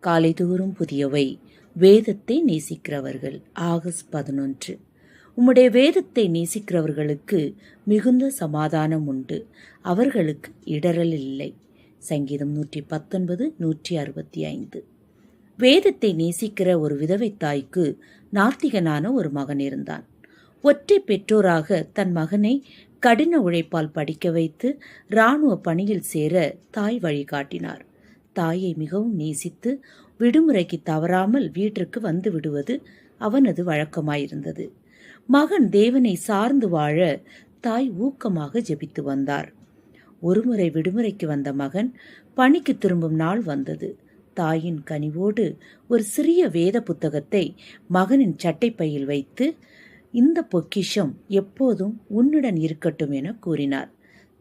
காலைதோறும் புதியவை வேதத்தை நேசிக்கிறவர்கள். ஆகஸ்ட் 11. உம்முடைய வேதத்தை நேசிக்கிறவர்களுக்கு மிகுந்த சமாதானம் உண்டு, அவர்களுக்கு இடரல் இல்லை. சங்கீதம் 119, 165. வேதத்தை நேசிக்கிற ஒரு விதவை தாய்க்கு நாத்திகனான ஒரு மகன் இருந்தான். ஒற்றை பெற்றோராக தன் மகனை கடின உழைப்பால் படிக்க வைத்து இராணுவ பணியில் சேர தாய் வழிகாட்டினார். தாயை மிகவும் நேசித்து விடுமுறைக்கு தவறாமல் வீட்டிற்கு வந்து விடுவது அவனது வழக்கமாயிருந்தது. மகன் தேவனை சார்ந்து வாழ தாய் ஊக்கமாக ஜெபித்து வந்தார். ஒருமுறை விடுமுறைக்கு வந்த மகன் பணிக்கு திரும்பும் நாள் வந்தது. தாயின் கனிவோடு ஒரு சிறிய வேத புத்தகத்தை மகனின் சட்டைப்பையில் வைத்து, இந்த பொக்கிஷம் எப்போதும் உன்னுடன் இருக்கட்டும் என கூறினார்.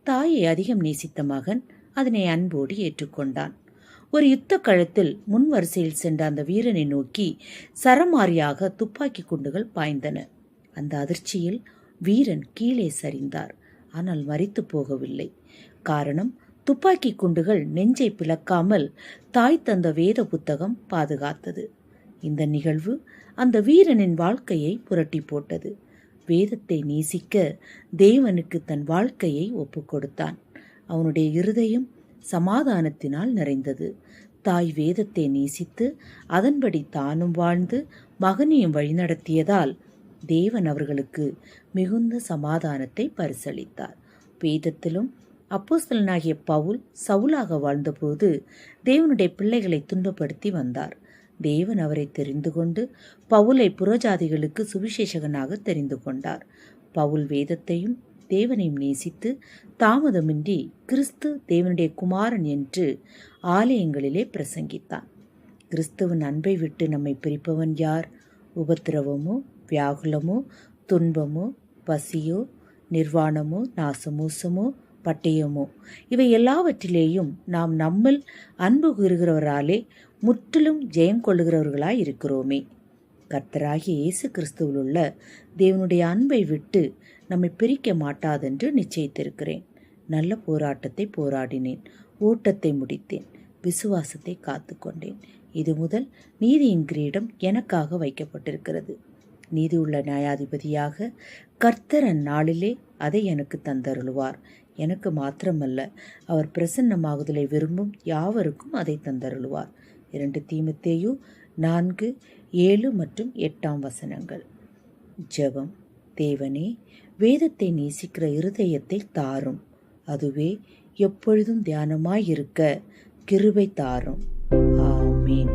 தாயை அதிகம் நேசித்த மகன் அதனை அன்போடு ஏற்றுக்கொண்டான். ஒரு யுத்த களத்தில் முன் வரிசையில் சென்ற அந்த வீரனை நோக்கி சரமாரியாக துப்பாக்கி குண்டுகள் பாய்ந்தன. அந்த அதிர்ச்சியில் வீரன் கீழே சரிந்தார். ஆனால் மரித்து போகவில்லை. காரணம், துப்பாக்கி குண்டுகள் நெஞ்சை பிளக்காமல் தாய் தந்த வேத புத்தகம் பாதுகாத்தது. இந்த நிகழ்வு அந்த வீரனின் வாழ்க்கையை புரட்டி போட்டது. வேதத்தை நேசிக்க தேவனுக்கு தன் வாழ்க்கையை ஒப்புக் கொடுத்தான். அவனுடைய இருதயம் சமாதானத்தினால் நிறைந்தது. தாய் வேதத்தை நேசித்து அதன்படி தானும் வாழ்ந்து மகனையும் வழிநடத்தியதால் தேவன் அவர்களுக்கு மிகுந்த சமாதானத்தை பரிசளித்தார். வேதத்திலும் அப்போஸ்தலனாகிய பவுல் சவுலாக வாழ்ந்தபோது தேவனுடைய பிள்ளைகளை துன்பப்படுத்தி வந்தார். தேவன் அவரை தெரிந்து கொண்டு பவுலை புறஜாதிகளுக்கு சுவிசேஷகனாக தெரிந்து கொண்டார். பவுல் வேதத்தையும் தேவனையும் நேசித்து தாமதமின்றி கிறிஸ்து தேவனுடைய குமாரன் என்று ஆலயங்களிலே பிரசங்கித்தான். கிறிஸ்துவின் அன்பை விட்டு நம்மை பிரிப்பவன் யார்? உபத்திரவமோ, வியாகுலமோ, துன்பமோ, பசியோ, நிர்வாணமோ, நாசமோசமோ, பட்டயமோ, இவை எல்லாவற்றிலேயும் நாம் நம்மில் அன்பு கூறுகிறவராலே முற்றிலும் ஜெயம் கொள்ளுகிறவர்களாய் இருக்கிறோமே. கர்த்தராகிய இயேசு கிறிஸ்துவில் உள்ள தேவனுடைய அன்பை விட்டு நம்மை பிரிக்க மாட்டாதென்று நிச்சயித்திருக்கிறேன். நல்ல போராட்டத்தை போராடினேன், ஓட்டத்தை முடித்தேன், விசுவாசத்தை காத்து கொண்டேன். இது முதல் நீதியின் கிரீடம் எனக்காக வைக்கப்பட்டிருக்கிறது. நீதியுள்ள நியாயாதிபதியாக கர்த்தர் அந்நாளிலே அதை எனக்கு தந்தருளுவார். எனக்கு மாத்திரமல்ல, அவர் பிரசன்னமாகுதலை விரும்பும் யாவருக்கும் அதை தந்தருளுவார். 2 தீமோத்தேயு 4, 7 மற்றும் 8 வசனங்கள். ஜெபம். தேவனே, வேதத்தை நேசிக்கிற இருதயத்தை தாரும். அதுவே எப்பொழுதும் தியானமாயிருக்க கிருபை தாரும். ஆமீன்.